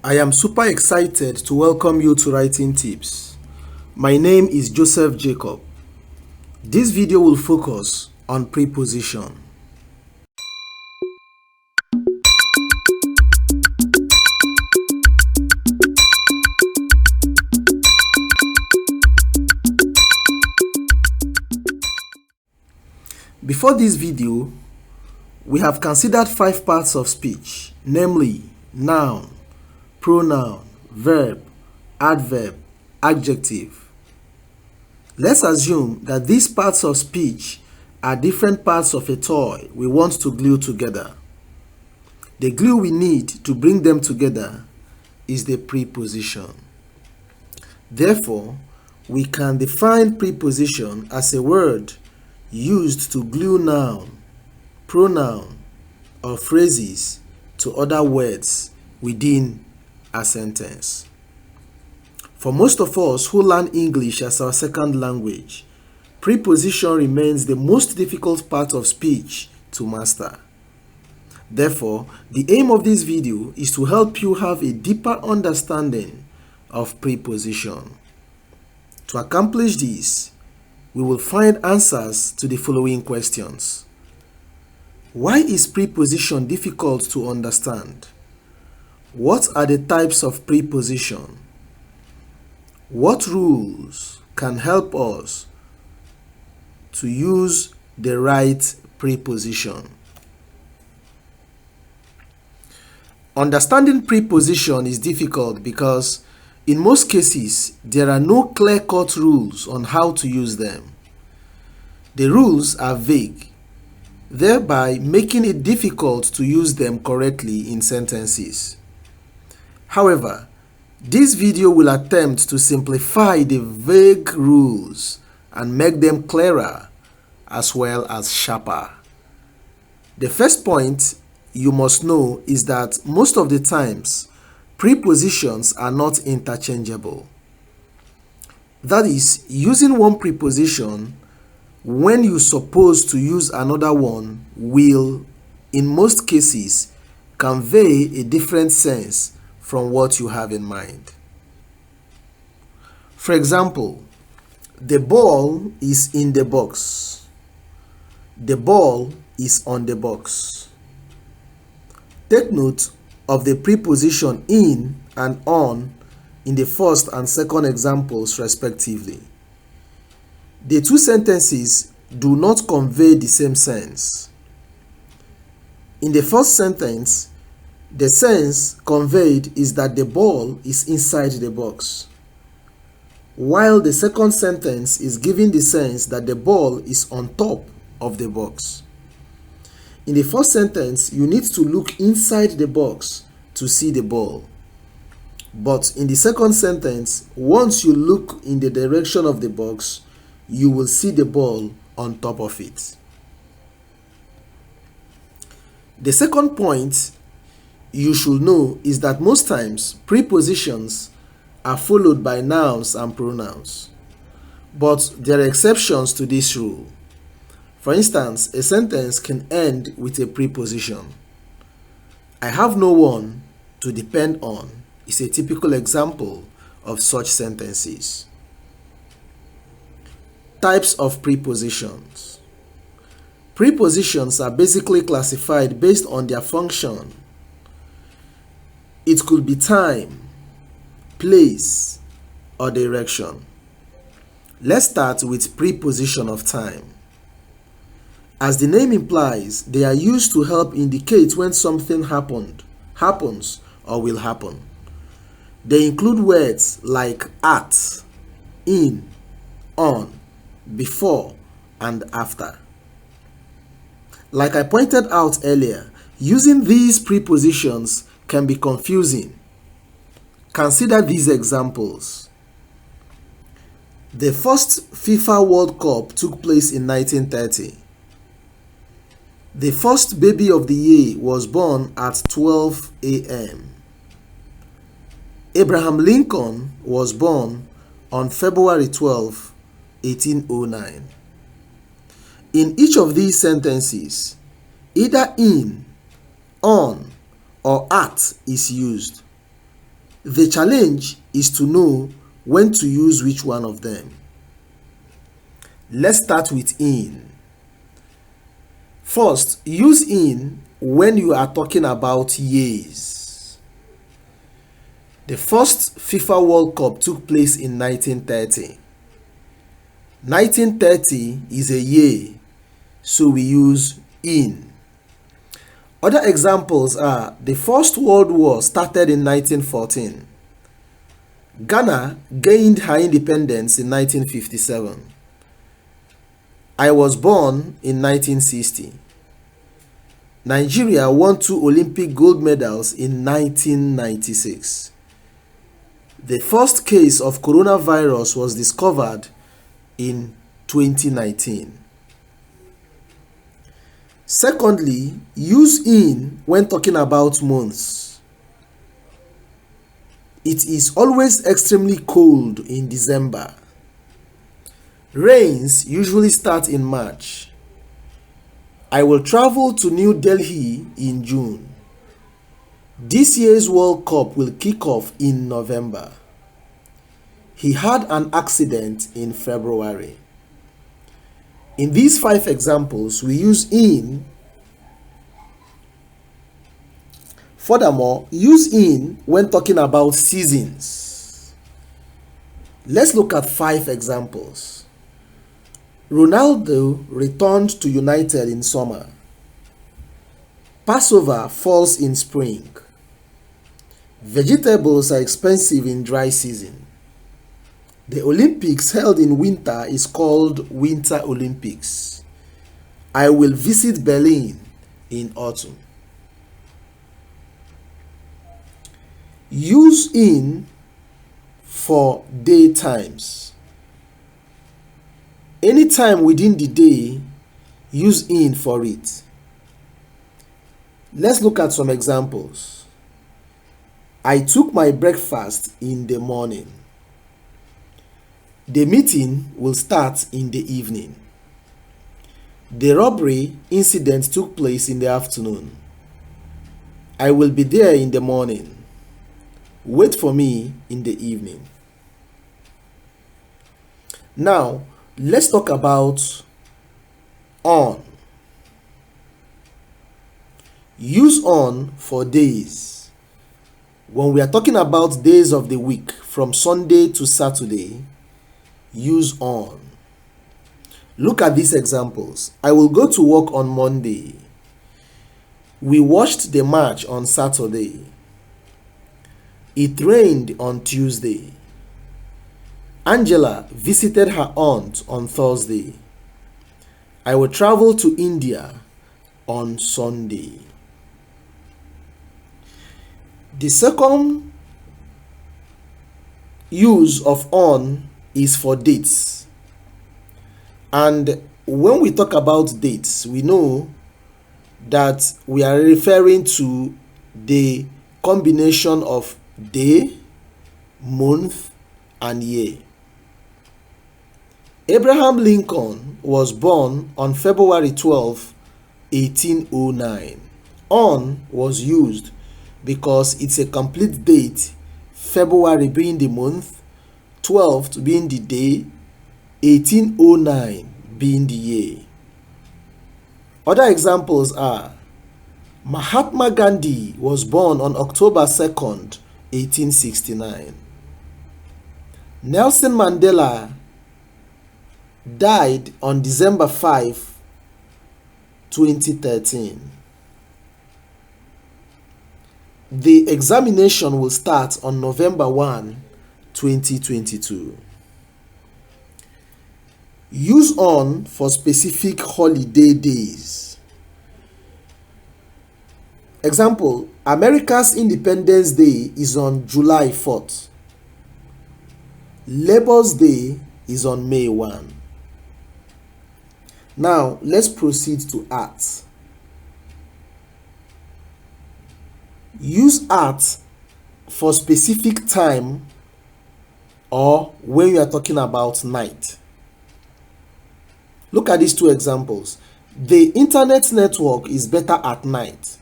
I am super excited to welcome you to Writing Tips. My name is Joseph Jacob. This video will focus on preposition. Before this video, we have considered 5 parts of speech, namely noun, pronoun, verb, adverb, adjective. Let's assume that these parts of speech are different parts of a toy we want to glue together. The glue we need to bring them together is the preposition. Therefore, we can define preposition as a word used to glue noun, pronoun, or phrases to other words within a sentence. For most of us who learn English as our second language, preposition remains the most difficult part of speech to master. Therefore, the aim of this video is to help you have a deeper understanding of preposition. To accomplish this, we will find answers to the following questions. Why is preposition difficult to understand? What are the types of preposition? What rules can help us to use the right preposition? Understanding preposition is difficult because in most cases there are no clear-cut rules on how to use them. The rules are vague, thereby making it difficult to use them correctly in sentences. However, this video will attempt to simplify the vague rules and make them clearer as well as sharper. The first point you must know is that most of the times, prepositions are not interchangeable. That is, using one preposition when you're supposed to use another one will, in most cases, convey a different sense from what you have in mind. For example, the ball is in the box. The ball is on the box. Take note of the preposition in and on in the first and second examples respectively. The two sentences do not convey the same sense. In the first sentence, the sense conveyed is that the ball is inside the box, while the second sentence is giving the sense that the ball is on top of the box. In the first sentence, you need to look inside the box to see the ball. But in the second sentence, once you look in the direction of the box, you will see the ball on top of it. The second point you should know is that most times prepositions are followed by nouns and pronouns, but there are exceptions to this rule. For instance, a sentence can end with a preposition. I have no one to depend on is a typical example of such sentences. Types of prepositions. Prepositions are basically classified based on their function. It could be time, place, or direction. Let's start with preposition of time. As the name implies, they are used to help indicate when something happens, or will happen. They include words like at, in, on, before, and after. Like I pointed out earlier, using these prepositions can be confusing. Consider these examples. The first FIFA World Cup took place in 1930. The first baby of the year was born at 12 a.m. Abraham Lincoln was born on February 12, 1809. In each of these sentences, either in, on, or at is used. The challenge is to know when to use which one of them. Let's start with in. First, use in when you are talking about years. The first FIFA World Cup took place in 1930. 1930 is a year, so we use in. Other examples are the First World War started in 1914. Ghana gained her independence in 1957. I was born in 1960. Nigeria won 2 Olympic gold medals in 1996. The first case of coronavirus was discovered in 2019. Secondly, use in when talking about months. It is always extremely cold in December. Rains usually start in March. I will travel to New Delhi in June. This year's World Cup will kick off in November. He had an accident in February. In these 5 examples, we use in. Furthermore, use in when talking about seasons. Let's look at 5 examples. Ronaldo returned to United in summer. Passover falls in spring. Vegetables are expensive in dry season. The Olympics held in winter is called Winter Olympics. I will visit Berlin in autumn. Use in for day times. Anytime within the day, use in for it. Let's look at some examples. I took my breakfast in the morning. The meeting will start in the evening. The robbery incident took place in the afternoon. I will be there in the morning. Wait for me in the evening. Now, let's talk about on. Use on for days. When we are talking about days of the week from Sunday to Saturday, use on. Look at these examples. I will go to work on Monday. We watched the match on Saturday. It rained on Tuesday. Angela visited her aunt on Thursday. I will travel to India on Sunday. The second use of on is for dates. And when we talk about dates, we know that we are referring to the combination of day, month, and year. Abraham Lincoln was born on February 12, 1809. On was used because it's a complete date, February being the month, 12th being the day, 1809 being the year. Other examples are Mahatma Gandhi was born on October 2nd, 1869. Nelson Mandela died on December 5, 2013. The examination will start on November 1, 2022. Use on for specific holiday days. Example, America's Independence Day is on July 4th. Labor's Day is on May 1. Now, let's proceed to art. Use art for specific time or when you are talking about night. Look at these 2 examples. The internet network is better at night.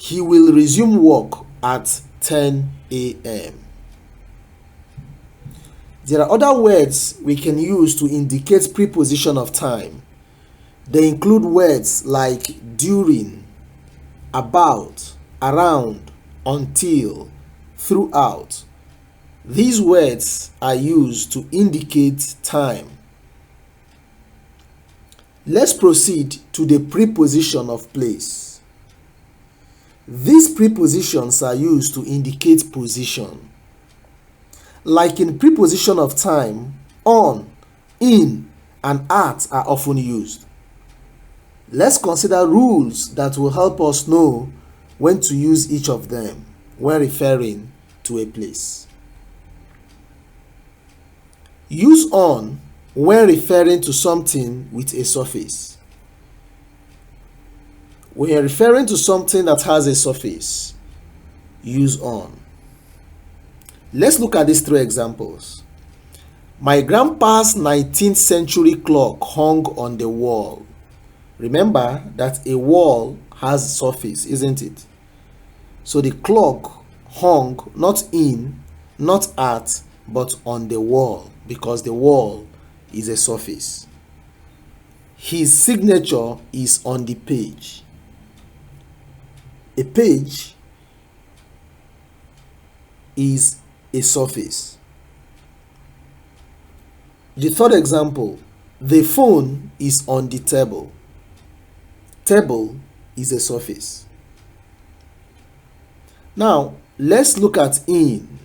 He will resume work at 10 a.m. There are other words we can use to indicate preposition of time. They include words like during, about, around, until, throughout. These words are used to indicate time. Let's proceed to the preposition of place. These prepositions are used to indicate position. Like in preposition of time, on, in, and at are often used. Let's consider rules that will help us know when to use each of them when referring to a place. Use on when referring to something with a suffix. When you're referring to something that has a suffix, use on. Let's look at these three examples. My grandpa's 19th century clock hung on the wall. Remember that a wall has a suffix, isn't it? So the clock hung not in, not at, but on the wall, because the wall is a suffix. His signature is on the page. A page is a suffix. The third example, the phone is on the table. Table is a suffix. Now, let's look at in.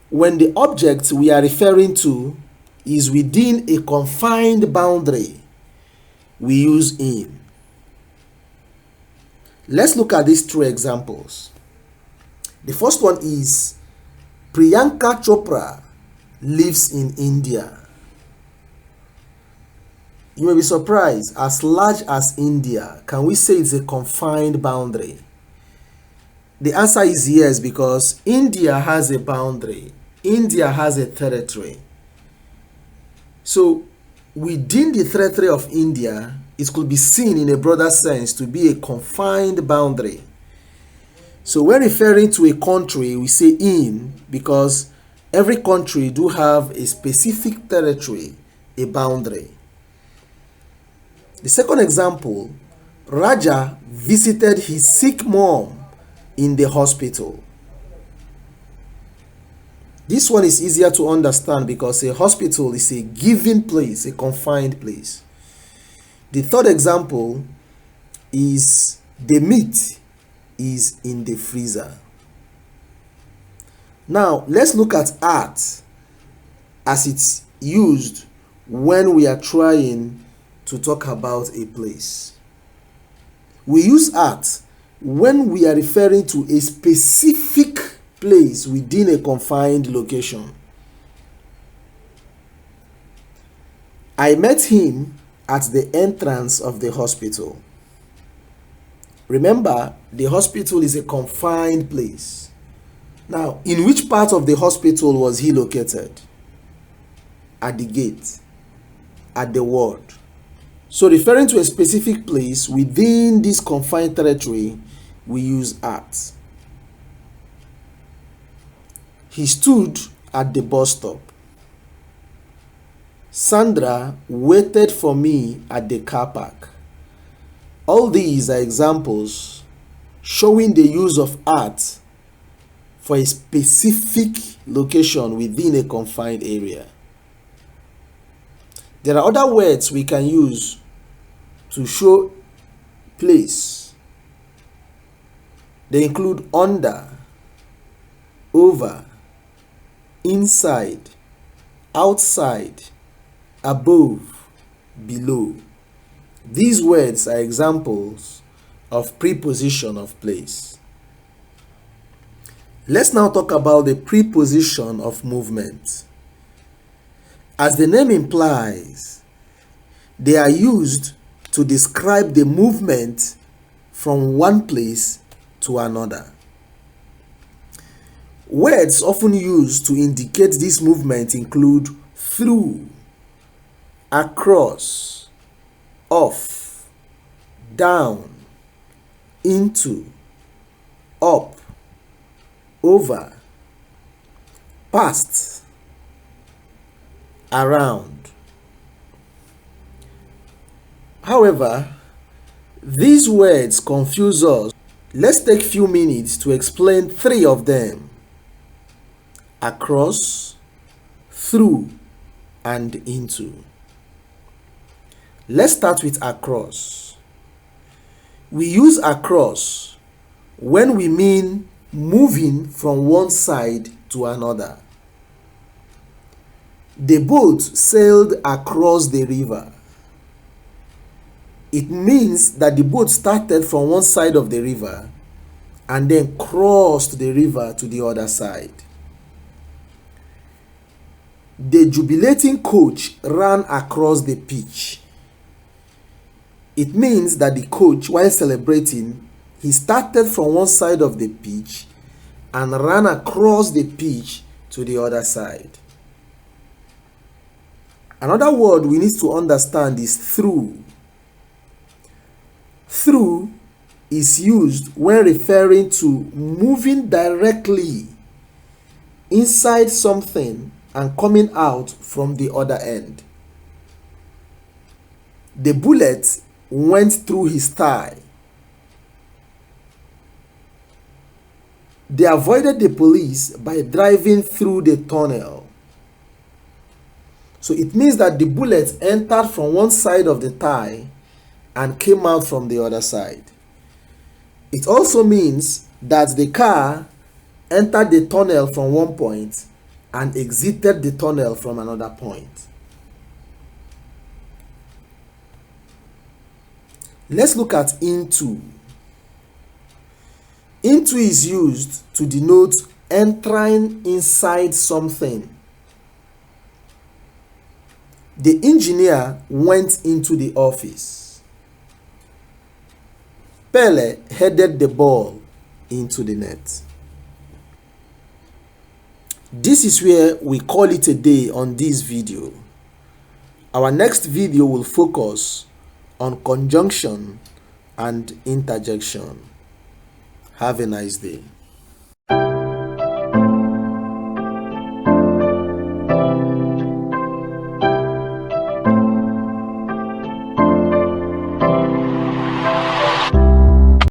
When the object we are referring to is within a confined boundary, we use in. Let's look at these three examples. The first one is Priyanka Chopra lives in India. You may be surprised, as large as India, can we say it's a confined boundary? The answer is yes, because India has a boundary. India has a territory. So within the territory of India, it could be seen in a broader sense to be a confined boundary. So when referring to a country, we say in, because every country do have a specific territory, a boundary. The second example, Raja visited his sick mom in the hospital. This one is easier to understand because a hospital is a given place, a confined place. The third example is the meat is in the freezer. Now, let's look at at as it's used when we are trying to talk about a place. We use at when we are referring to a specific place within a confined location. I met him at the entrance of the hospital. Remember, the hospital is a confined place. Now, in which part of the hospital was he located? At the gate, at the ward. So referring to a specific place within this confined territory, we use at. He stood at the bus stop. Sandra waited for me at the car park. All these are examples showing the use of at for a specific location within a confined area. There are other words we can use to show place. They include under, over, inside, outside, above, below. These words are examples of preposition of place. Let's now talk about the preposition of movement. As the name implies, they are used to describe the movement from one place to another. Words often used to indicate this movement include through, across, off, down, into, up, over, past, around. However, these words confuse us. Let's take a few minutes to explain three of them: across, through, and into. Let's start with across. We use across when we mean moving from one side to another. The boat sailed across the river. It means that the boat started from one side of the river and then crossed the river to the other side. The jubilating coach ran across the pitch. It means that the coach, while celebrating, he started from one side of the pitch and ran across the pitch to the other side. Another word we need to understand is through. Through is used when referring to moving directly inside something and coming out from the other end. The bullet went through his thigh. They avoided the police by driving through the tunnel. So it means that the bullet entered from one side of the thigh and came out from the other side. It also means that the car entered the tunnel from one point and exited the tunnel from another point. Let's look at into. Into is used to denote entering inside something. The engineer went into the office. Pele headed the ball into the net. This is where we call it a day on this video. Our next video will focus on conjunction and interjection. Have a nice day.